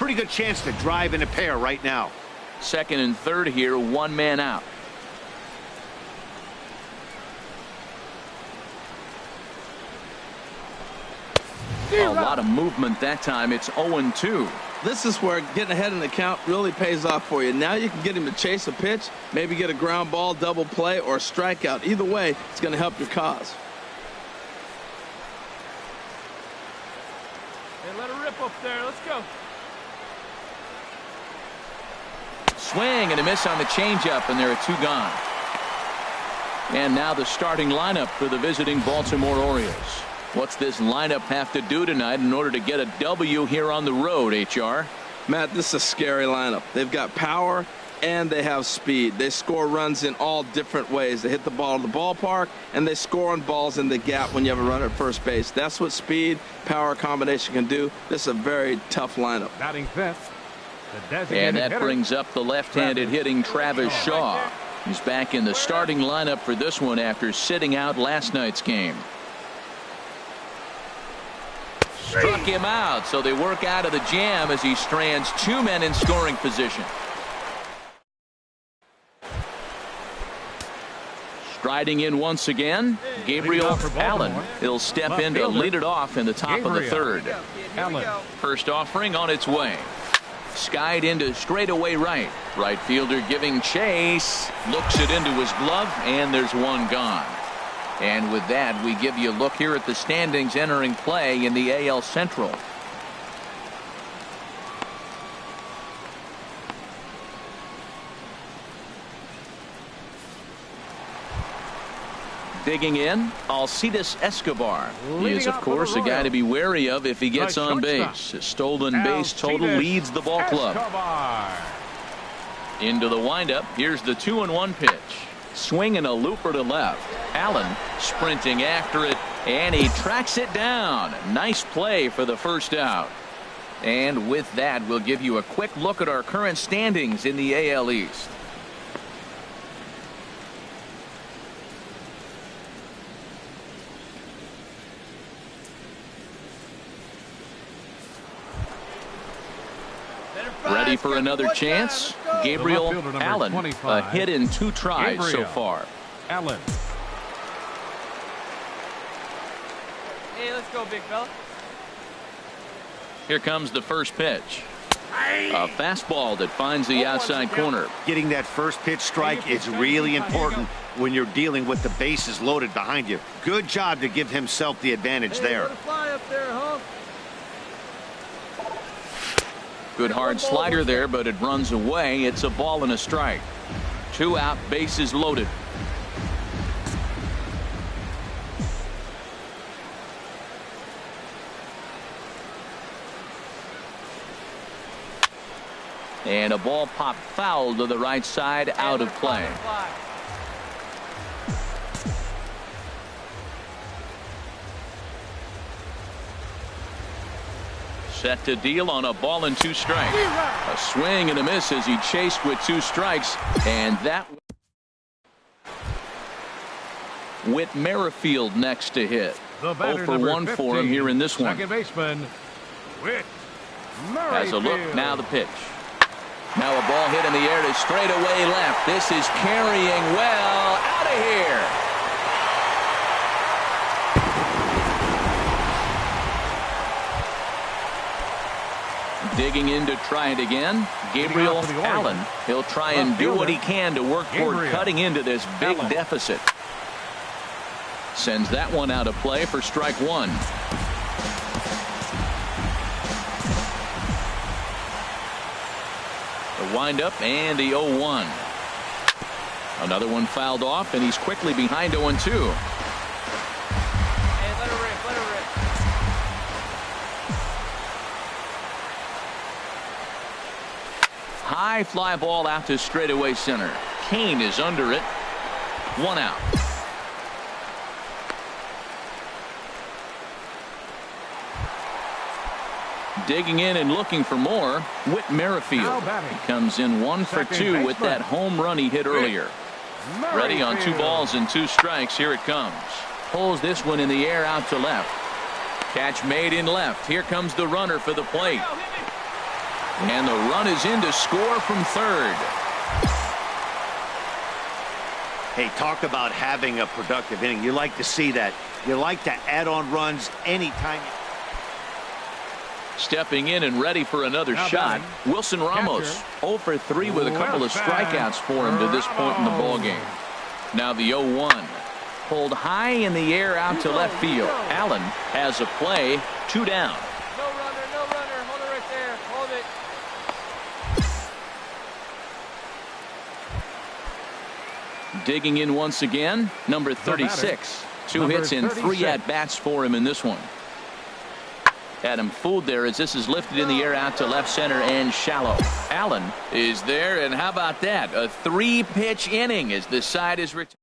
pretty good chance to drive in a pair right now. Second and third here, one man out. A lot of movement that time. It's 0-2. This is where getting ahead in the count really pays off for you. Now you can get him to chase a pitch, maybe get a ground ball, double play, or a strikeout. Either way, it's going to help your cause. Hey, let her rip up there. Let's go. Swing and a miss on the changeup, and there are two gone. And now the starting lineup for the visiting Baltimore Orioles. What's this lineup have to do tonight in order to get a W here on the road, HR? Matt, this is a scary lineup. They've got power and they have speed. They score runs in all different ways. They hit the ball in the ballpark and they score on balls in the gap when you have a runner at first base. That's what speed, power combination can do. This is a very tough lineup. Batting fifth. And that brings up the left-handed hitting Travis Shaw. He's back in the starting lineup for this one after sitting out last night's game. Struck him out, so they work out of the jam as he strands two men in scoring position. Striding in once again, Gabriel Allen. He'll step in to lead it off in the top of the third. First offering on its way. Skied into straightaway right. Right fielder giving chase. Looks it into his glove, and there's one gone. And with that, we give you a look here at the standings entering play in the AL Central. Digging in, Alcides Escobar. He is, of course, a guy to be wary of if he gets on base. His stolen base total leads the ball club. Into the windup. Here's the 2-1 pitch. Swinging a looper to left. Allen sprinting after it, and he tracks it down. Nice play for the first out. And with that, we'll give you a quick look at our current standings in the AL East. Ready for another chance? Gabriel Allen, a hit in 2 tries so far. Allen. Hey, let's go, big fella. Here comes the first pitch. A fastball that finds the outside corner. Getting that first pitch strike is really important when you're dealing with the bases loaded behind you. Good job to give himself the advantage there. Good hard slider there, but it runs away. It's a ball and a strike. 2 out, bases loaded. And a ball popped foul to the right side, out of play. Set to deal on a ball and 2 strikes. A swing and a miss as he chased with 2 strikes. And that Whit Merrifield next to hit. 0 for 1 for him here in this one. Second baseman, Whit Merrifield. Has a look, now the pitch. Now a ball hit in the air to straightaway left. This is carrying well. Out of here. Digging in to try it again, Gabriel Allen. He'll try and do what he can to work toward cutting into this big deficit. Sends that one out of play for strike 1. The windup and the 0-1. Another one fouled off, and he's quickly behind 0-2. High fly ball out to straightaway center. Kane is under it. 1 out. Digging in and looking for more, Whit Merrifield. He comes in 1 for 2 with that home run he hit earlier. Ready on 2 balls and 2 strikes. Here it comes. Pulls this one in the air out to left. Catch made in left. Here comes the runner for the plate. And the run is in to score from third. Hey, talk about having a productive inning. You like to see that. You like to add on runs anytime. Stepping in and ready for another shot, Wilson Ramos. 0 for 3 with a couple of strikeouts for him to this point in the ballgame. Now the 0-1. Pulled high in the air out to left field. Allen has a play, 2 down. No runner, no runner. Hold it right there. Hold it. Digging in once again, number 36. 2 hits and 3 at-bats for him in this one. Had him fooled there as this is lifted in the air out to left center and shallow. Allen is there, and how about that? A 3-pitch inning as this side is returned.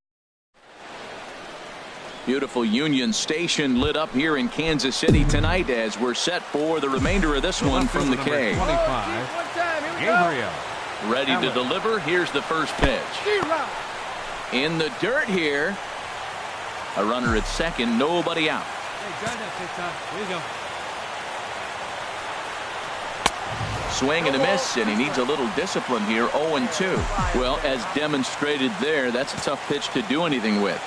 Beautiful Union Station lit up here in Kansas City tonight as we're set for the remainder of this one from the K. 25, Gabriel. Ready to deliver. Here's the first pitch. In the dirt here. A runner at second, nobody out. Hey, John, that's it, Tom. Here you go. Swing and a miss, and he needs a little discipline here. 0-2. Well, as demonstrated there, that's a tough pitch to do anything with.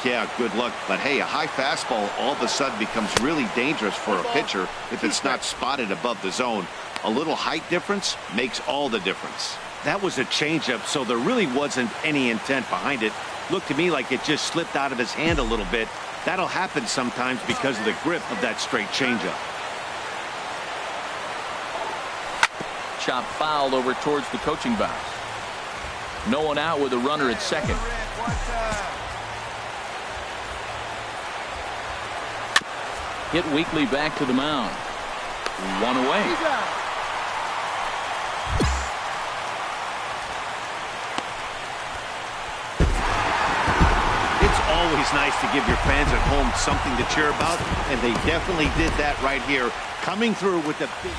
Yeah, good luck. But hey, a high fastball all of a sudden becomes really dangerous for a pitcher if it's not spotted above the zone. A little height difference makes all the difference. That was a changeup, so there really wasn't any intent behind it. Looked to me like it just slipped out of his hand a little bit. That'll happen sometimes because of the grip of that straight changeup. Chop foul over towards the coaching box. No one out with a runner at second. Hit weakly back to the mound. 1 away. It's always nice to give your fans at home something to cheer about, and they definitely did that right here, coming through with the big...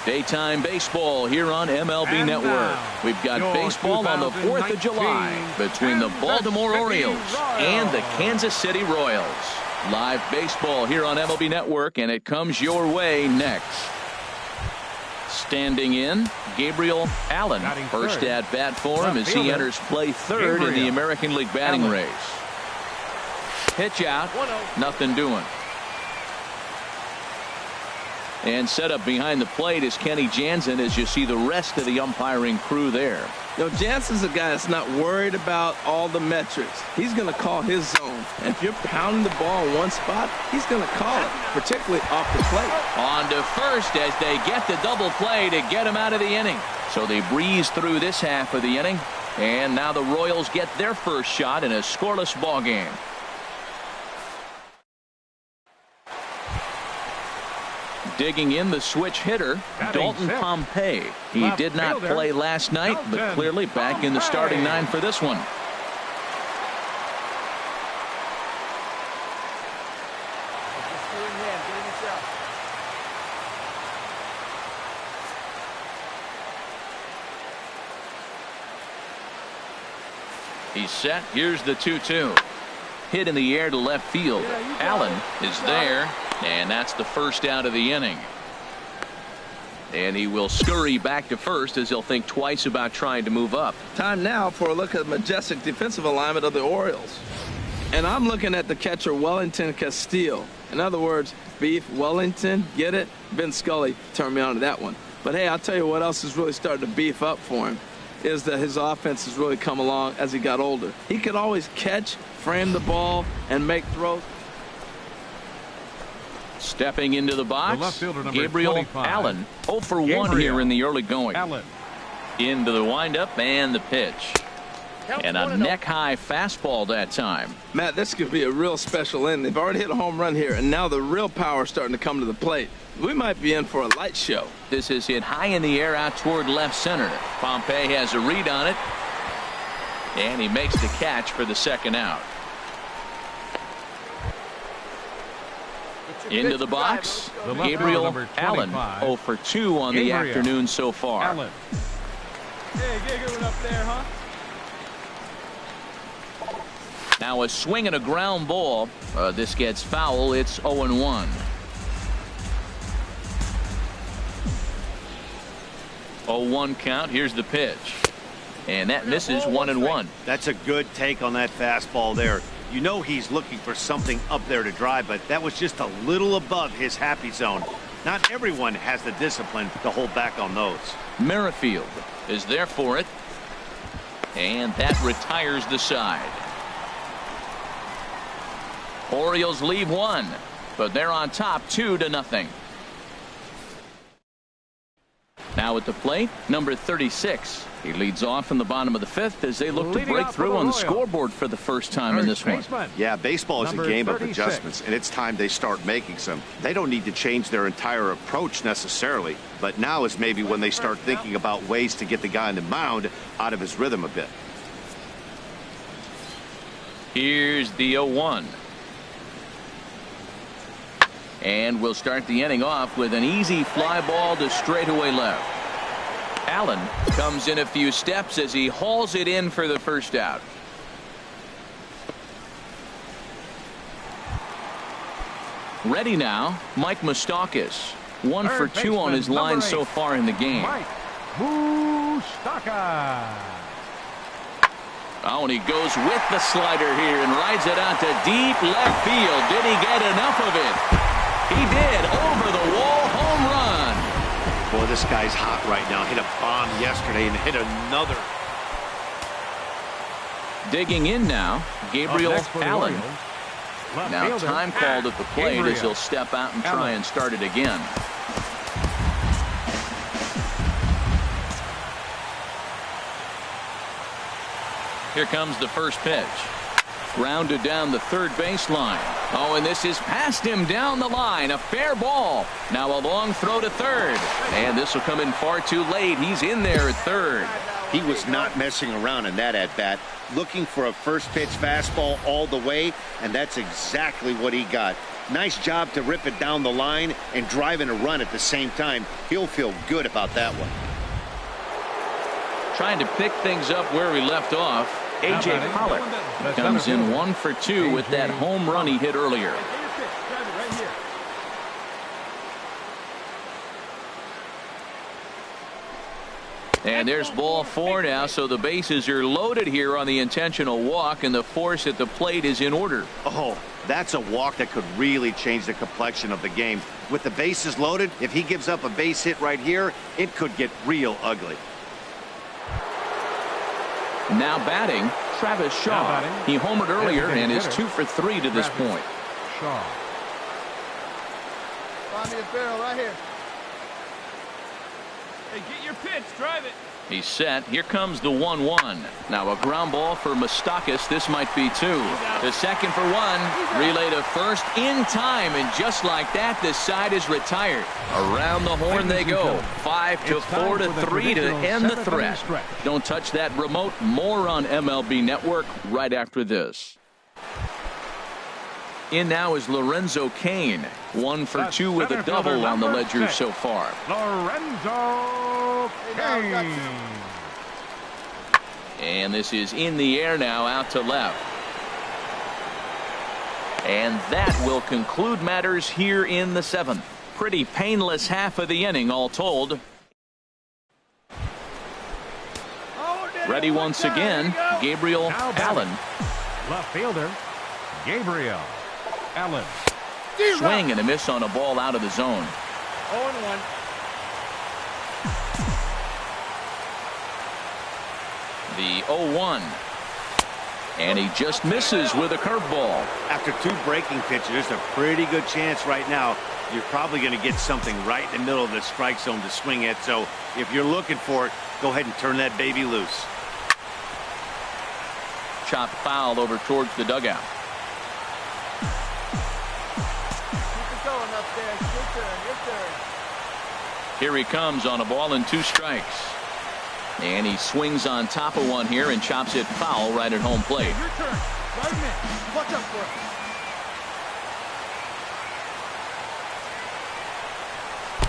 Daytime baseball here on MLB Network. We've got baseball on the 4th of July between the Baltimore Orioles and the Kansas City Royals. Live baseball here on MLB Network, and it comes your way next. Standing in, Gabriel Allen. First at bat for him as he enters play third in the American League batting race. Pitch out, nothing doing. And set up behind the plate is Kenny Jansen as you see the rest of the umpiring crew there. You know, Jansen's a guy that's not worried about all the metrics. He's going to call his zone. And if you're pounding the ball in one spot, he's going to call it, particularly off the plate. On to first as they get the double play to get him out of the inning. So they breeze through this half of the inning. And now the Royals get their first shot in a scoreless ball game. Digging in the switch hitter, Dalton Pompey. He did not play last night, but clearly back in the starting 9 for this one. He's set. Here's the 2-2. Hit in the air to left field. Allen is there, and that's the first out of the inning. And he will scurry back to first as he'll think twice about trying to move up. Time now for a look at the majestic defensive alignment of the Orioles. And I'm looking at the catcher Wellington Castillo. In other words, Beef Wellington, get it? Ben Scully turned me on to that one. But hey, I'll tell you what else is really starting to beef up for him is that his offense has really come along as he got older. He could always catch, frame the ball, and make throws. Stepping into the box, Gabriel Allen. 0 for 1 here in the early going. Into the windup and the pitch. And a neck-high fastball that time. Matt, this could be a real special inning. They've already hit a home run here, and now the real power is starting to come to the plate. We might be in for a light show. This is hit high in the air out toward left center. Pompey has a read on it. And he makes the catch for the second out. Into the box, Gabriel Allen. 0 for 2 on the afternoon so far. Hey, get a good one up there, huh? Now a swing and a ground ball. This gets foul. It's 0-1. 0-1 count. Here's the pitch. And that misses 1-1. That's a good take on that fastball there. You know he's looking for something up there to drive, but that was just a little above his happy zone. Not everyone has the discipline to hold back on those. Merrifield is there for it. And that retires the side. Orioles leave one, but they're on top 2-0. Now at the plate, number 36. He leads off in the bottom of the fifth as they look to break through on the scoreboard for the first time in this one. Yeah, baseball is a game of adjustments, and it's time they start making some. They don't need to change their entire approach necessarily, but now is maybe when they start thinking about ways to get the guy on the mound out of his rhythm a bit. Here's the 0-1. And we'll start the inning off with an easy fly ball to straightaway left. Allen comes in a few steps as he hauls it in for the first out. Ready now, Mike Moustakas. 1 for 2 on his line so far in the game. Oh, and he goes with the slider here and rides it out to deep left field. Did he get enough of it? He did. Over the wall, home run. Boy, this guy's hot right now. Hit a bomb yesterday and hit another. Digging in now, Gabriel Allen. Now time called at the plate as he'll step out and try and start it again. Here comes the first pitch. Grounded down the third baseline. Oh, and this is past him down the line. A fair ball. Now a long throw to third. And this will come in far too late. He's in there at third. He was not messing around in that at-bat. Looking for a first pitch fastball all the way, and that's exactly what he got. Nice job to rip it down the line and drive in a run at the same time. He'll feel good about that one. Trying to pick things up where we left off. A.J. Pollock comes in 1 for 2 with that home run he hit earlier. And there's ball 4 now, so the bases are loaded here on the intentional walk, and the force at the plate is in order. Oh, that's a walk that could really change the complexion of the game. With the bases loaded, if he gives up a base hit right here, it could get real ugly. Now batting, Travis Shaw. He homered earlier and is 2 for 3 to this point. Shaw. Find me a barrel right here. Hey, get your pitch, drive it. He's set. Here comes the 1-1. Now a ground ball for Moustakas. This might be 2. The second for 1. Relay to first in time, and just like that, the side is retired. Around the horn they go. 5 to 4 to 3 to end the threat. Don't touch that remote. More on MLB Network right after this. In now is Lorenzo Cain. 1 for 2 with a double on the ledger so far. Lorenzo Cain. And this is in the air now, out to left. And that will conclude matters here in the 7th. Pretty painless half of the inning all told. Ready once again, Gabriel Allen. Left fielder, Gabriel Allen. Swing and a miss on a ball out of the zone. 0-1. The 0-1. And he just misses with a curveball. After 2 breaking pitches, there's a pretty good chance right now you're probably going to get something right in the middle of the strike zone to swing at. So if you're looking for it, go ahead and turn that baby loose. Chopped foul over towards the dugout. Here he comes on a ball and 2 strikes. And he swings on top of one here and chops it foul right at home plate. Your turn. Right in. Watch out for it.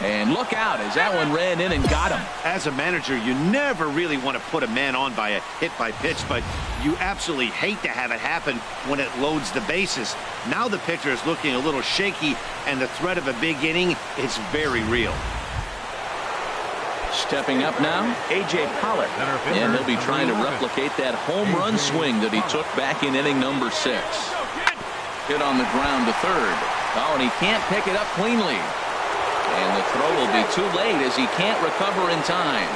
And look out as that one ran in and got him. As a manager, you never really want to put a man on by a hit by pitch, but you absolutely hate to have it happen when it loads the bases. Now the pitcher is looking a little shaky, and the threat of a big inning is very real. Stepping up now, A.J. Pollock. And he'll be trying to replicate that home run swing that he took back in inning number 6. Hit on the ground to third. Oh, and he can't pick it up cleanly. And the throw will be too late as he can't recover in time.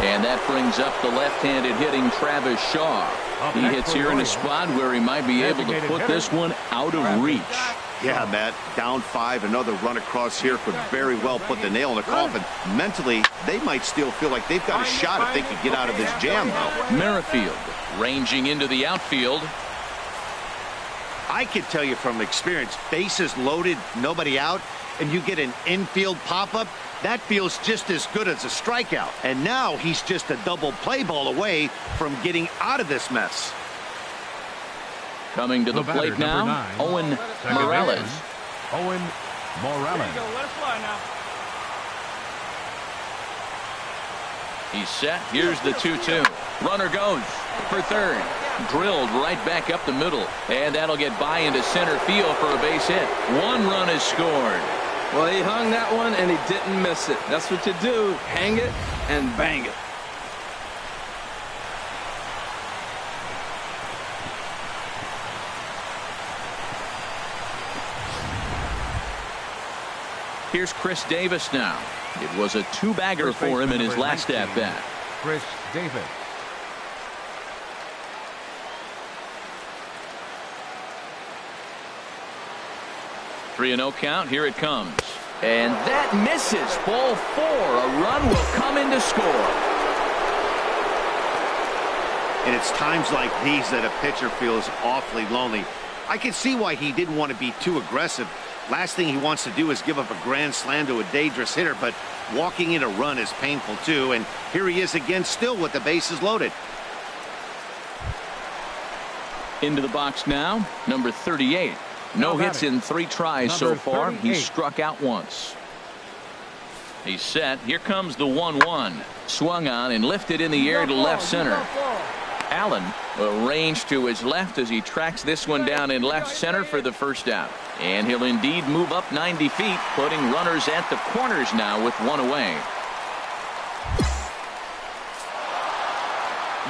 And that brings up the left-handed hitting Travis Shaw. He hits here in a spot where he might be able to put this one out of reach. Yeah, Matt, down 5, another run across here could very well put the nail in the coffin. Mentally, they might still feel like they've got a shot if they could get out of this jam, though. Merrifield ranging into the outfield. I can tell you from experience, bases loaded, nobody out, and you get an infield pop-up, that feels just as good as a strikeout. And now he's just a double play ball away from getting out of this mess. Coming to the plate now, Owen Morales. Owen Morales. He's set. Here's the 2-2. Runner goes for third. Drilled right back up the middle. And that'll get by into center field for a base hit. 1 run is scored. Well, he hung that one and he didn't miss it. That's what you do. Hang it and bang it. Here's Chris Davis now. It was a 2-bagger for him in his last at-bat. Chris Davis. Three 3-0 count. Here it comes. And that misses. Ball 4. A run will come in to score. And it's times like these that a pitcher feels awfully lonely. I can see why he didn't want to be too aggressive. Last thing he wants to do is give up a grand slam to a dangerous hitter, but walking in a run is painful too. And here he is again, still with the bases loaded. Into the box now, number 38. No hits in 3 tries so far. He's struck out once. He's set. Here comes the 1-1. Swung on and lifted in the air to left center. Allen will range to his left as he tracks this one down in left center for the first out. And he'll indeed move up 90 feet, putting runners at the corners now with 1 away.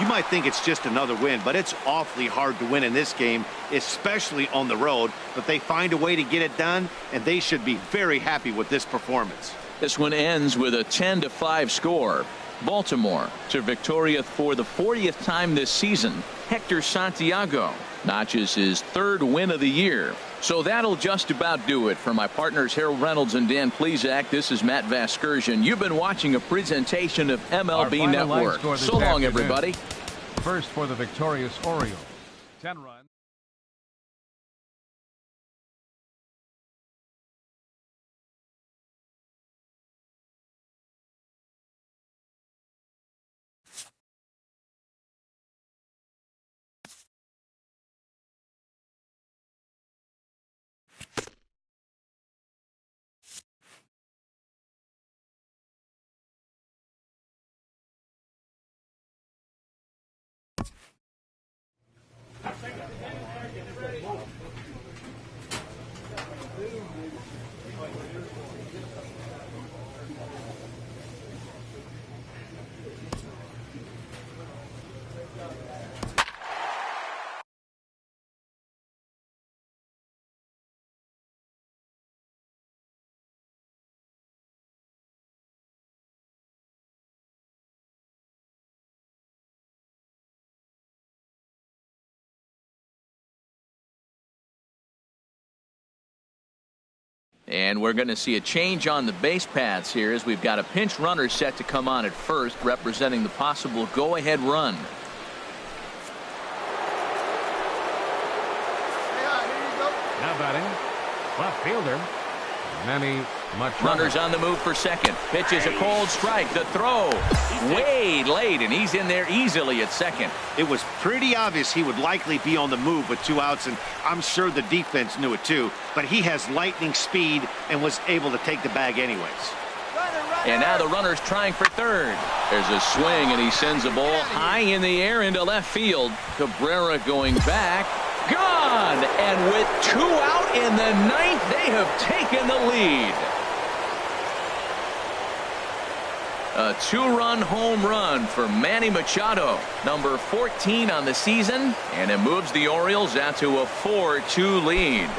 You might think it's just another win, but it's awfully hard to win in this game, especially on the road. But they find a way to get it done, and they should be very happy with this performance. This one ends with a 10-5 score. Baltimore to Victoria for the 40th time this season. Hector Santiago notches his 3rd win of the year. So that'll just about do it. For my partners Harold Reynolds and Dan Plesac, this is Matt Vasgersian. You've been watching a presentation of MLB Network. So long, everybody. First for the victorious Orioles. 10 runs. And we're going to see a change on the base paths here as we've got a pinch runner set to come on at first, representing the possible go-ahead run. Now batting, left fielder, Manny Machado. Runners on the move for second. Pitches a cold strike. The throw way late, and he's in there easily at second. It was pretty obvious he would likely be on the move with 2 outs, and I'm sure the defense knew it too. But he has lightning speed and was able to take the bag anyways. And now the runner's trying for third. There's a swing, and he sends a ball high in the air into left field. Cabrera going back. Gone! And with 2 out in the 9th, they have taken the lead. A 2-run home run for Manny Machado, number 14 on the season, and it moves the Orioles out to a 4-2 lead.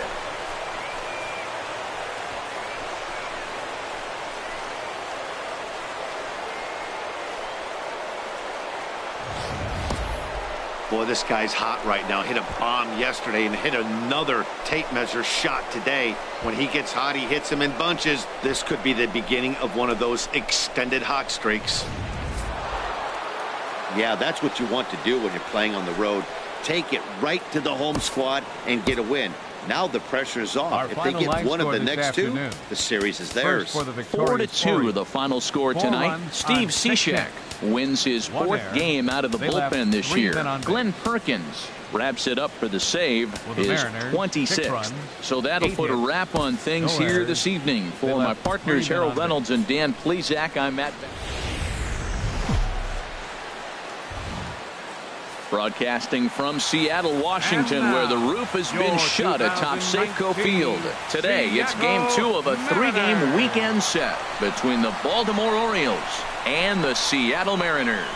Boy, this guy's hot right now. Hit a bomb yesterday and hit another tape measure shot today. When he gets hot, he hits them in bunches. This could be the beginning of one of those extended hot streaks. Yeah, that's what you want to do when you're playing on the road. Take it right to the home squad and get a win. Now the pressure's off. If they get one of the next two, the series is theirs. 4-2 the final score tonight. Steve Cishek wins his 4th game out of the bullpen this year. Glenn Perkins wraps it up for the save, his 26th. So that'll put a wrap on things here this evening. For my partners Harold Reynolds and Dan Plesac, I'm Matt. Broadcasting from Seattle, Washington, where the roof has been shut atop Safeco Field. Today, it's Game 2 of a 3-game weekend set between the Baltimore Orioles and the Seattle Mariners.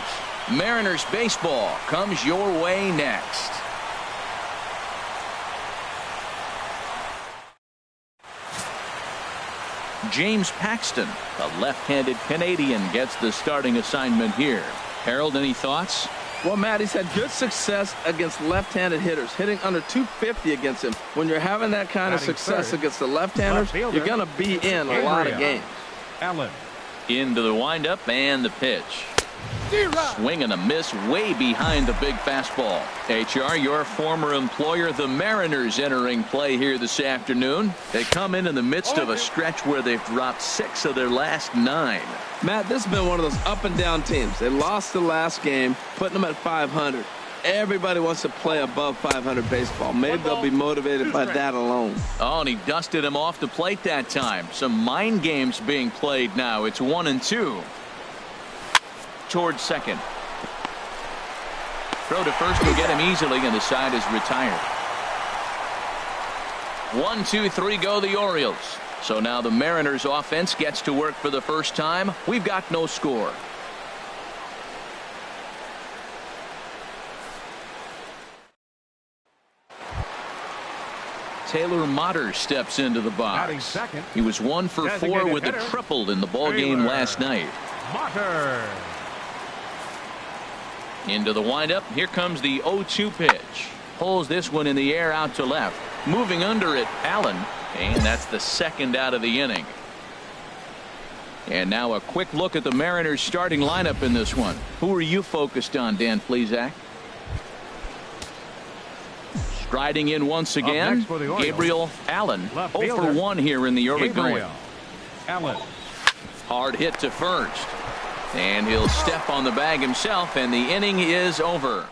Mariners baseball comes your way next. James Paxton, the left-handed Canadian, gets the starting assignment here. Harold, any thoughts? Well, Matt, he's had good success against left-handed hitters, hitting under 250 against him. When you're having that kind of success against the left-handers, you're going to be in a lot of games. Allen. Into the windup and the pitch. Swing and a miss way behind the big fastball. HR, your former employer, the Mariners, entering play here this afternoon. They come in the midst of a stretch where they've dropped 6 of their last 9. Matt, this has been one of those up-and-down teams. They lost the last game, putting them at 500. Everybody wants to play above 500 baseball. Maybe they'll be motivated by that alone. Oh, and he dusted him off the plate that time. Some mind games being played now. It's 1-2. Towards second. Throw to first will get him easily, and the side is retired. 1, 2, 3 go the Orioles. So now the Mariners offense gets to work for the first time. We've got no score. Taylor Motter steps into the box. He was 1 for 4 with a triple in the ball game last night. Motter. Into the windup. Here comes the 0-2 pitch. Pulls this one in the air out to left. Moving under it, Allen. And that's the second out of the inning. And now a quick look at the Mariners starting lineup in this one. Who are you focused on, Dan Plesac? Striding in once again, Gabriel Allen. 0 for 1 here in the early going. Allen. Hard hit to first. And he'll step on the bag himself, and the inning is over.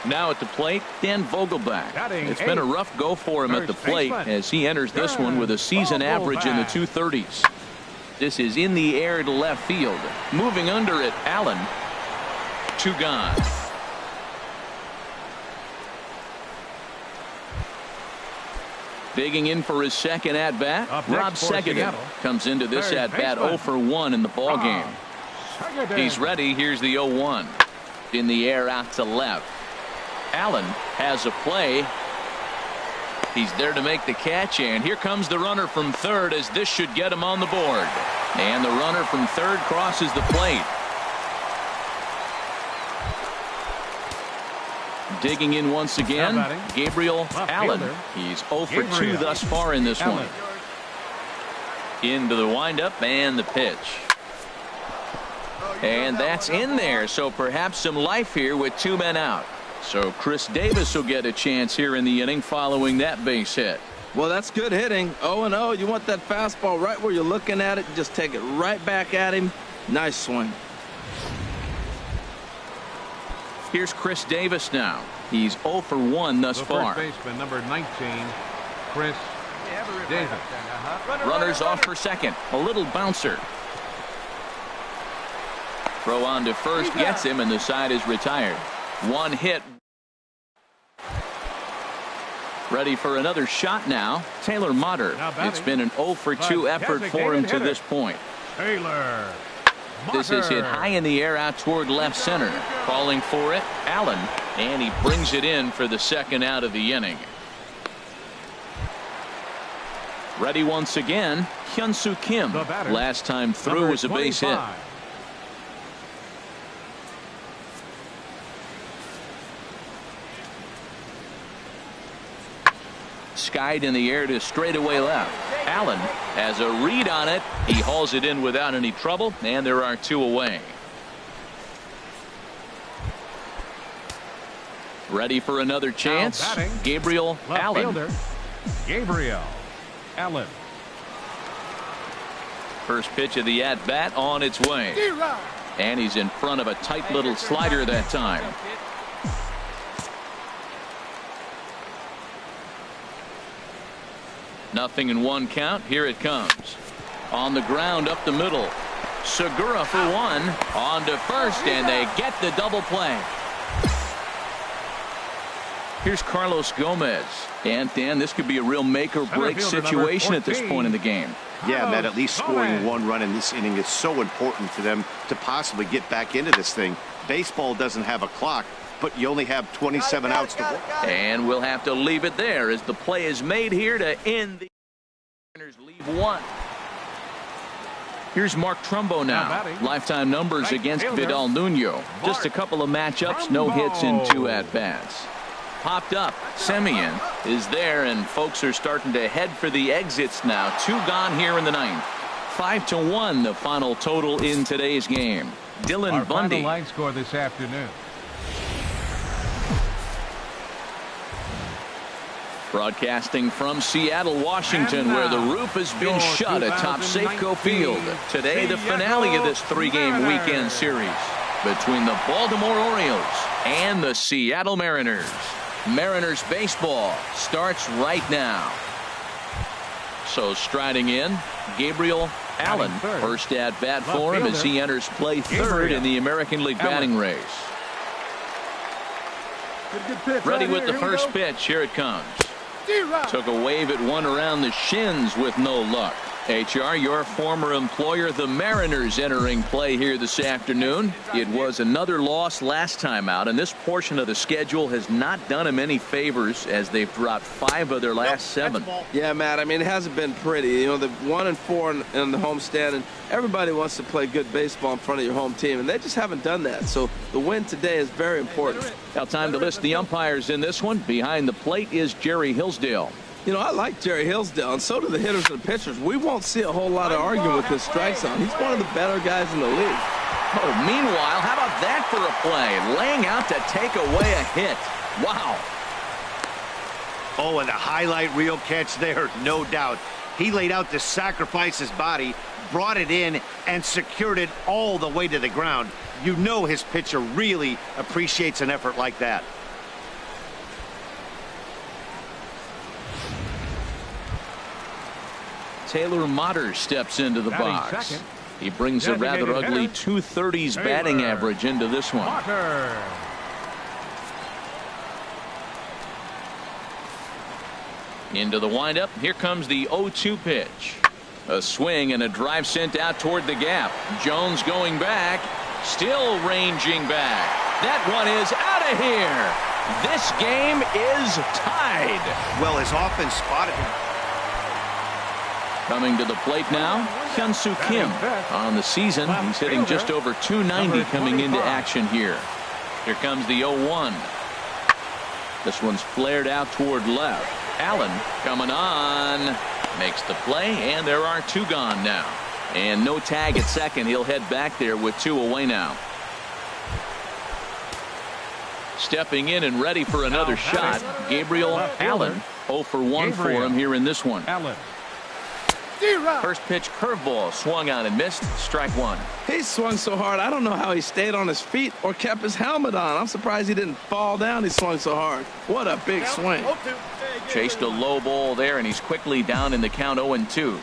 Now at the plate, Dan Vogelbach. It's been a rough go for him at the plate as he enters this one with a season average in the 230s. This is in the air to left field. Moving under it, Allen. 2 gone. Digging in for his second at-bat, Rob Segedin comes into this at-bat 0 for 1 in the ballgame. He's ready. Here's the 0-1. In the air out to left. Allen has a play. He's there to make the catch, and here comes the runner from third as this should get him on the board. And the runner from third crosses the plate. Digging in once again, Gabriel Allen. He's 0 for 2 thus far in this one. Into the windup and the pitch. And that's in there, so perhaps some life here with 2 men out. So Chris Davis will get a chance here in the inning following that base hit. Well, that's good hitting. 0-0. You want that fastball right where you're looking at it. Just take it right back at him. Nice swing. Here's Chris Davis now. He's 0 for 1 thus far. First baseman, number 19, Chris Davis. Runners off for second. A little bouncer. Throw on to first gets him, and the side is retired. 1 hit. Ready for another shot now. Taylor Motter. It's been an 0 for 2 effort for him to this point. Taylor. This is hit high in the air out toward left center. Calling for it, Allen, and he brings it in for the second out of the inning. Ready once again, Hyun-Soo Kim. Last time through was a base hit. Skied in the air to straightaway left. Allen has a read on it. He hauls it in without any trouble, and there are two away. Ready for another chance. Gabriel Allen. Gabriel Allen. First pitch of the at-bat on its way. And he's in front of a tight little slider that time. Nothing in one count. Here it comes. On the ground up the middle. Segura for one. On to first, and they get the double play. Here's Carlos Gomez. And Dan, this could be a real make or break situation at this point in the game. Yeah, Matt, at least scoring one run in this inning is so important for them to possibly get back into this thing. Baseball doesn't have a clock, but you only have 27 outs to work. And we'll have to leave it there as the play is made here to end the Mariners leave one. Here's Mark Trumbo now. Lifetime numbers against Vidal Nuno. Just a couple of matchups, no hits in 2 at-bats. Popped up. Semien is there, and folks are starting to head for the exits now. 2 gone here in the 9th. 5-1 the final total in today's game. Dylan Our Bundy. final line score this afternoon. Broadcasting from Seattle, Washington, where the roof has been shut atop Safeco Field. Today, the finale of this 3-game weekend series between the Baltimore Orioles and the Seattle Mariners. Mariners baseball starts right now. So striding in, Gabriel Allen. First at bat for him as he enters play third in the American League batting race. Ready with the first pitch. Here it comes. Took a wave at one around the shins with no luck. HR, your former employer, the Mariners, entering play here this afternoon. It was another loss last time out, and this portion of the schedule has not done them any favors as they've dropped 5 of their last 7. Yeah, Matt, I mean, it hasn't been pretty. You know, the 1-4 in the homestand, and everybody wants to play good baseball in front of your home team, and they just haven't done that. So the win today is very important. Now time to list the umpires in this one. Behind the plate is Jerry Hillsdale. You know, I like Jerry Hillsdale, and so do the hitters and the pitchers. We won't see a whole lot of arguing with this strike zone. He's one of the better guys in the league. Oh, meanwhile, how about that for a play? Laying out to take away a hit. Wow. Oh, and the highlight reel catch there, no doubt. He laid out to sacrifice his body, brought it in, and secured it all the way to the ground. You know his pitcher really appreciates an effort like that. Taylor Motter steps into the box. Second. He brings a rather ugly 230s batting average into this one. Motter. Into the windup. Here comes the 0-2 pitch. A swing and a drive sent out toward the gap. Jones going back. Still ranging back. That one is out of here. This game is tied. Well, his offense spotted him. Coming to the plate now, Hyun-Soo Kim. On the season, he's hitting just over 290 coming into action here. Here comes the 0-1. This one's flared out toward left. Allen coming on. Makes the play, and there are 2 gone now. And no tag at second. He'll head back there with 2 away now. Stepping in and ready for another shot, Gabriel Allen. 0 for 1 for him here in this one. Allen. First pitch curveball swung on and missed. Strike 1. He swung so hard, I don't know how he stayed on his feet or kept his helmet on. I'm surprised he didn't fall down. He swung so hard. What a big swing. Chased a low ball there, and he's quickly down in the count 0-2.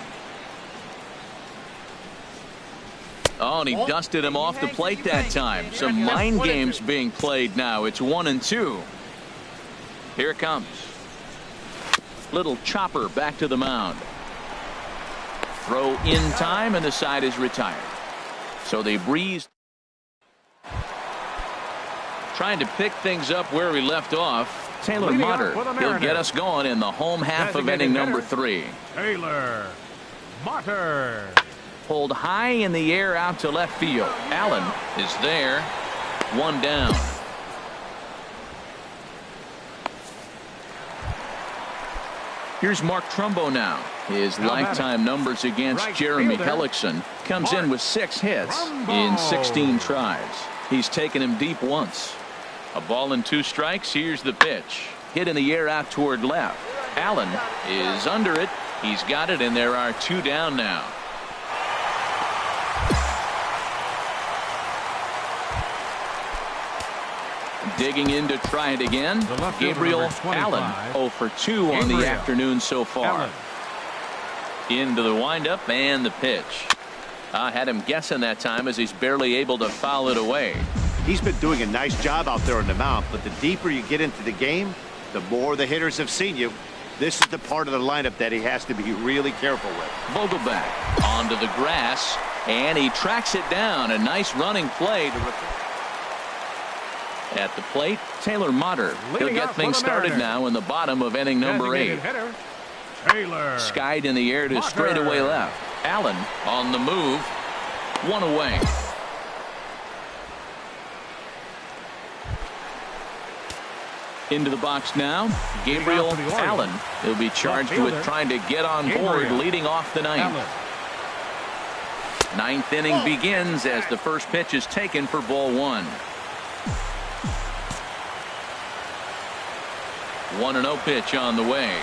Oh, and he dusted him off the plate that time. Some mind games being played now. It's 1-2. Here it comes. Little chopper back to the mound. Throw in time, and the side is retired. So they breezed. Trying to pick things up where we left off. Taylor Motter, he'll get us going in the home half of inning number 3. Taylor Motter. Pulled high in the air out to left field. Allen is there. 1 down. Here's Mark Trumbo now. His lifetime numbers against Jeremy Hellickson comes in with 6 hits in 16 tries. He's taken him deep once. A ball and 2 strikes. Here's the pitch. Hit in the air out toward left. Allen is under it. He's got it, and there are 2 down now. Digging in to try it again. Gabriel Allen 0 for 2 on the afternoon so far. Into the windup and the pitch. I had him guessing that time as he's barely able to foul it away. He's been doing a nice job out there on the mound, but the deeper you get into the game, the more the hitters have seen you. This is the part of the lineup that he has to be really careful with. Vogelback onto the grass, and he tracks it down. A nice running play to at the plate. Taylor Motter. He'll get things started now in the bottom of inning number 8. Taylor. Skied in the air to straightaway left. Allen on the move. 1 away. Into the box now. Gabriel Allen. He'll be charged with trying to get on board leading off the 9th. 9th inning begins as the first pitch is taken for ball 1. 1-0 pitch on the way.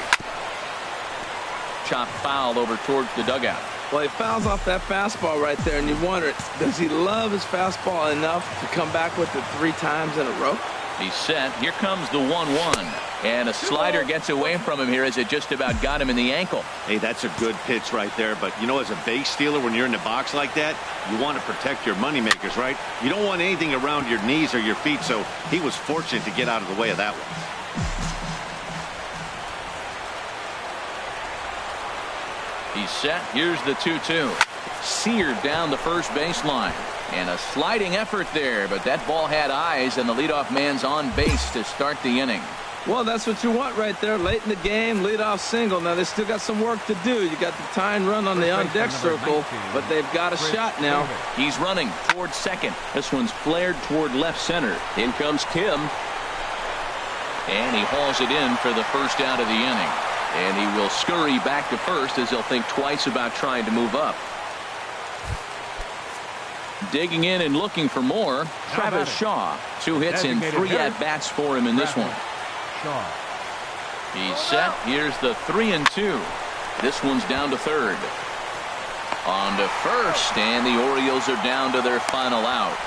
Chop foul over towards the dugout. Well, he fouls off that fastball right there, and you wonder, does he love his fastball enough to come back with it 3 times in a row? He's set. Here comes the 1-1. And a slider gets away from him here as it just about got him in the ankle. Hey, that's a good pitch right there. But, you know, as a base stealer, when you're in the box like that, you want to protect your moneymakers, right? You don't want anything around your knees or your feet, so he was fortunate to get out of the way of that one. He's set. Here's the 2-2. Seared down the first baseline. And a sliding effort there, but that ball had eyes, and the leadoff man's on base to start the inning. Well, that's what you want right there. Late in the game, leadoff single. Now, they still got some work to do. You got the tie and run on the on-deck circle, but they've got a shot now. He's running towards second. This one's flared toward left center. In comes Kim. And he hauls it in for the first out of the inning. And he will scurry back to first as he'll think twice about trying to move up. Digging in and looking for more, Travis Shaw. 2 hits and 3 at-bats for him in this one. He's set. Here's the 3-2. This one's down to third. On to first, and the Orioles are down to their final out.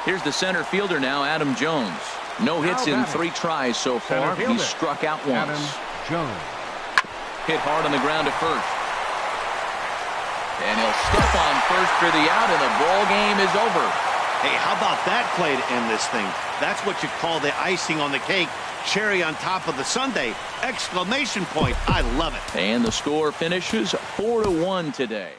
Here's the center fielder now, Adam Jones. No hits in 3 tries so far. He's struck out once. Hit hard on the ground at first. And he'll step on first for the out, and the ball game is over. Hey, how about that play to end this thing? That's what you call the icing on the cake. Cherry on top of the sundae. Exclamation point. I love it. And the score finishes 4-1 today.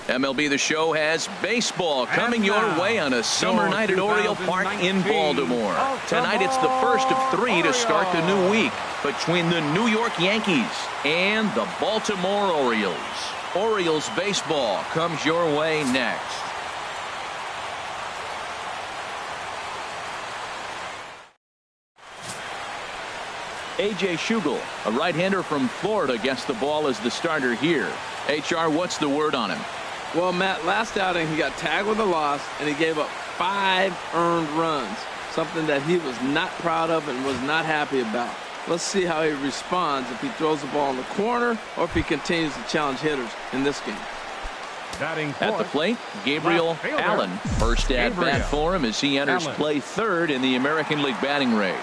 MLB The Show has baseball coming your way on a summer night at Oriole Park in Baltimore. Tonight it's the first of 3 to start the new week between the New York Yankees and the Baltimore Orioles. Orioles baseball comes your way next. A.J. Schugel, a right-hander from Florida, gets the ball as the starter here. HR, what's the word on him? Well, Matt, last outing he got tagged with a loss, and he gave up 5 earned runs, something that he was not proud of and was not happy about. Let's see how he responds if he throws the ball in the corner or if he continues to challenge hitters in this game. At the plate, Gabriel Allen. First at bat for him as he enters play third in the American League batting race.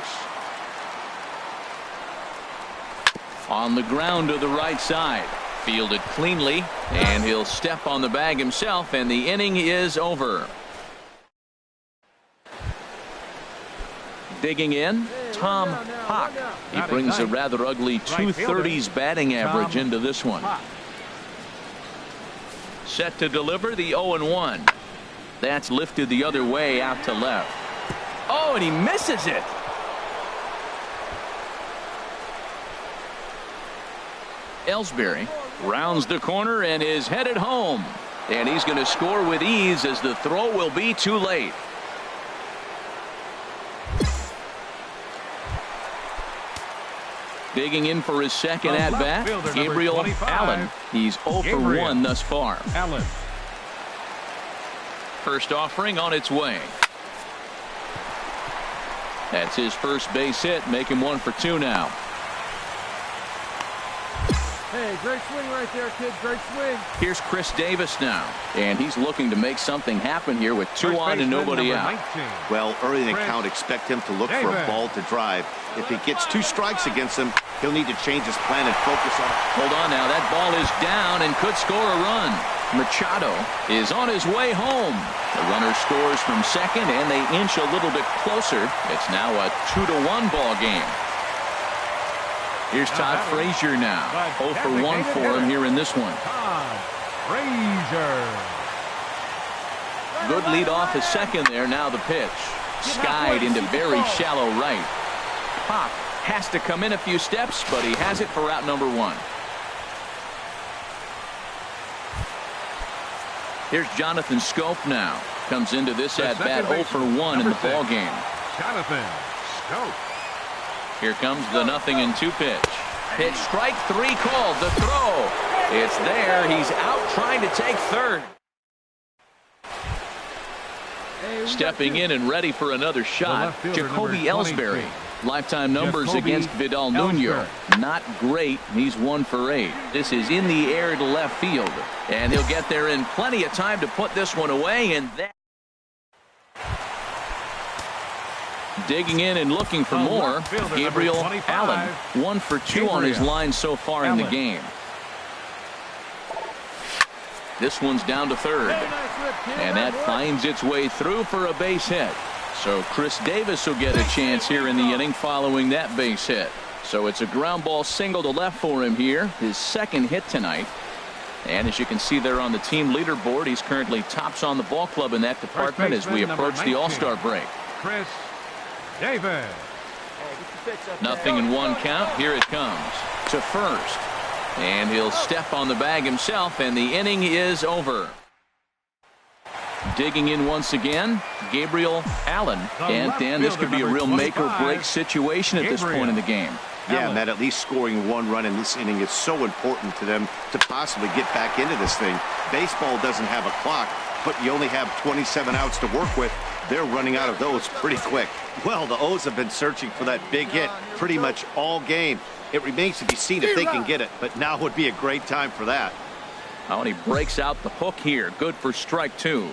On the ground to the right side. Fielded cleanly, and he'll step on the bag himself, and the inning is over. Digging in, Tom Hawk. He brings a rather ugly 230s batting average into this one. Set to deliver the 0-1. That's lifted the other way out to left. Oh, and he misses it. Ellsbury rounds the corner and is headed home. And he's going to score with ease as the throw will be too late. Digging in for his second at-bat, Gabriel Allen. He's 0 for 1 thus far. First offering on its way. That's his first base hit, make him 1 for 2 now. Hey, great swing right there, kid. Great swing. Here's Chris Davis now, and he's looking to make something happen here with 2 on and nobody out. Well, early in the count, expect him to look for a ball to drive. If he gets 2 strikes against him, he'll need to change his plan and focus on. Hold on now, that ball is down and could score a run. Machado is on his way home. The runner scores from second, and they inch a little bit closer. It's now a 2-1 ball game. Here's Todd Frazier now. 0 for 1 for him here in this one. Todd Frazier. Good lead off his second there. Now the pitch. Skied into very shallow right. Pop has to come in a few steps, but he has it for out number 1. Here's Jonathan Scope now. Comes into this at-bat 0 for 1 in the ball game. Jonathan Scope. Here comes the 0-2 pitch. Pitch strike 3 called. The throw. It's there. He's out trying to take third. Stepping in and ready for another shot, Jacoby Ellsbury. Lifetime numbers against Vidal Nuno. Not great. He's 1 for 8. This is in the air to left field. And he'll get there in plenty of time to put this one away. And that. Digging in and looking for more, Gabriel Allen. 1 for 2 on his line so far in the game. This one's down to third. And that finds its way through for a base hit. So Chris Davis will get a chance here in the inning following that base hit. So it's a ground ball single to left for him here. His second hit tonight. And as you can see there on the team leaderboard, he's currently tops on the ball club in that department as we approach the All-Star break. Chris Davis. 0-1 count. Here it comes to first. And he'll step on the bag himself, and the inning is over. Digging in once again, Gabriel Allen. And Dan, this could be a real make-or-break situation at this point in the game. Yeah, Matt, at least scoring 1 run in this inning is so important to them to possibly get back into this thing. Baseball doesn't have a clock, but you only have 27 outs to work with. They're running out of those pretty quick. Well, the O's have been searching for that big hit pretty much all game. It remains to be seen if they can get it, but now would be a great time for that. Oh, and he breaks out the hook here. Good for strike 2.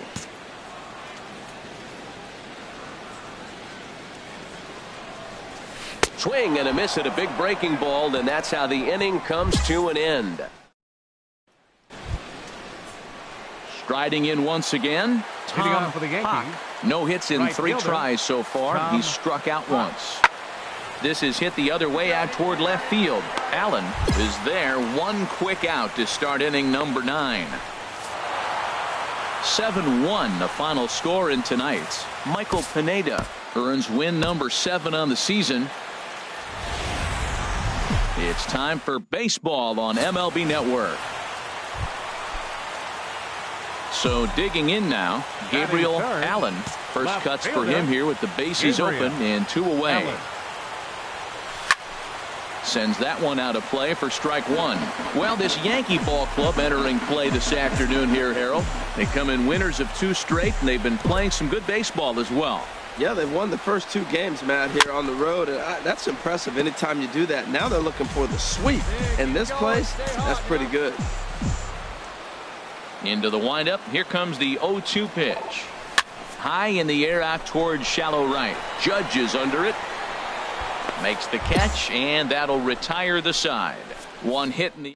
Swing and a miss at a big breaking ball, and that's how the inning comes to an end. Striding in once again, Tom Hawk. No hits in 3 tries so far. He's struck out once. This is hit the other way out toward left field. Allen is there. 1 quick out to start inning number 9. 7-1 the final score in tonight's. Michael Pineda earns win number 7 on the season. It's time for baseball on MLB Network. So digging in now, Gabriel Allen. First cuts for him here with the bases open and 2 away. Sends that one out of play for strike 1. Well, this Yankee ball club entering play this afternoon here, Harold. They come in winners of 2 straight, and they've been playing some good baseball as well. Yeah, they've won the first 2 games, Matt, here on the road. And that's impressive anytime you do that. Now they're looking for the sweep. In this place, that's pretty good. Into the windup. Here comes the 0-2 pitch. High in the air out towards shallow right. Judge is under it. Makes the catch, and that'll retire the side. 1 hit in the.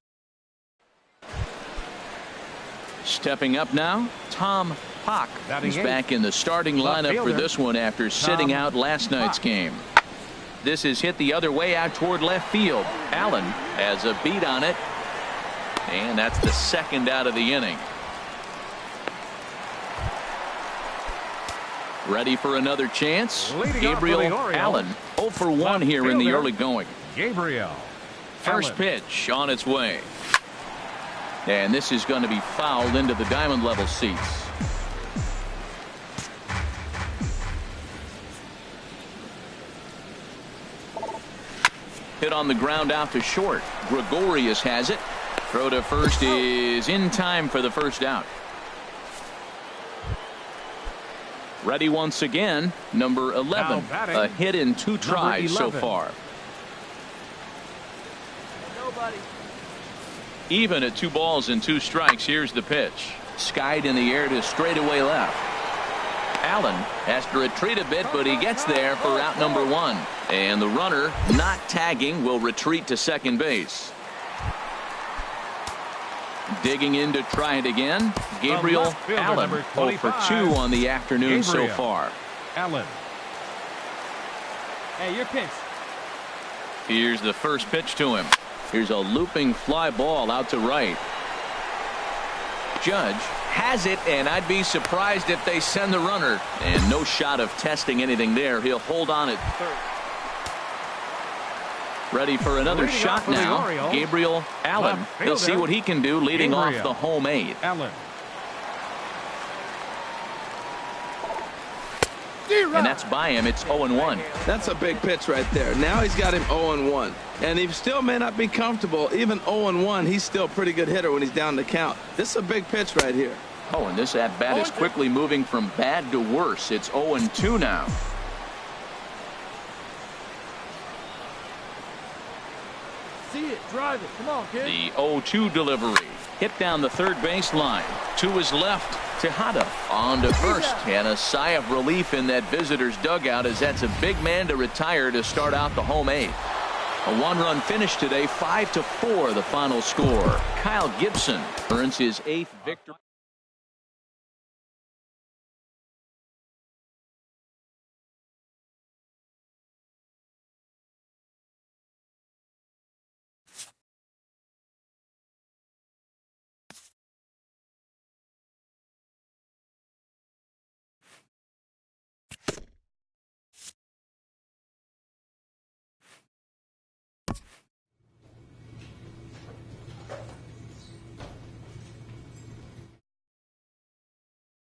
Stepping up now, Tom Pock. He's back in the starting lineup for this one after sitting out last night's game. This is hit the other way out toward left field. Allen has a beat on it, and that's the 2nd out of the inning. Ready for another chance. Gabriel Allen 0 for 1 here in the early going. Gabriel. First pitch on its way. And this is going to be fouled into the diamond level seats. Hit on the ground out to short. Gregorius has it. Throw to first is in time for the first out. Ready once again, number 11. A hit in 2 tries so far. Even at 2 balls and 2 strikes. Here's the pitch. Skied in the air to straightaway left. Allen has to retreat a bit, but he gets there for out number 1. And the runner, not tagging, will retreat to second base. Digging in to try it again, Gabriel Allen. 0 for 2 on the afternoon so far. Allen. Hey, you're pitch. Here's the first pitch to him. Here's a looping fly ball out to right. Judge has it, and I'd be surprised if they send the runner. And no shot of testing anything there. He'll hold on at third. Ready for another shot now. Gabriel Allen. He'll see what he can do leading off the home 8th. Allen. And that's by him. It's 0-1. That's a big pitch right there. Now he's got him 0-1. And he still may not be comfortable. Even 0-1, he's still a pretty good hitter when he's down the count. This is a big pitch right here. Oh, and this at-bat is quickly moving from bad to worse. It's 0-2 now. See it, drive it. Come on, kid. The 0-2 delivery. Hit down the third base line. To his left. Tejada on to first. And a sigh of relief in that visitor's dugout as that's a big man to retire to start out the home 8th. A 1-run finish today, 5-4 the final score. Kyle Gibson earns his 8th victory.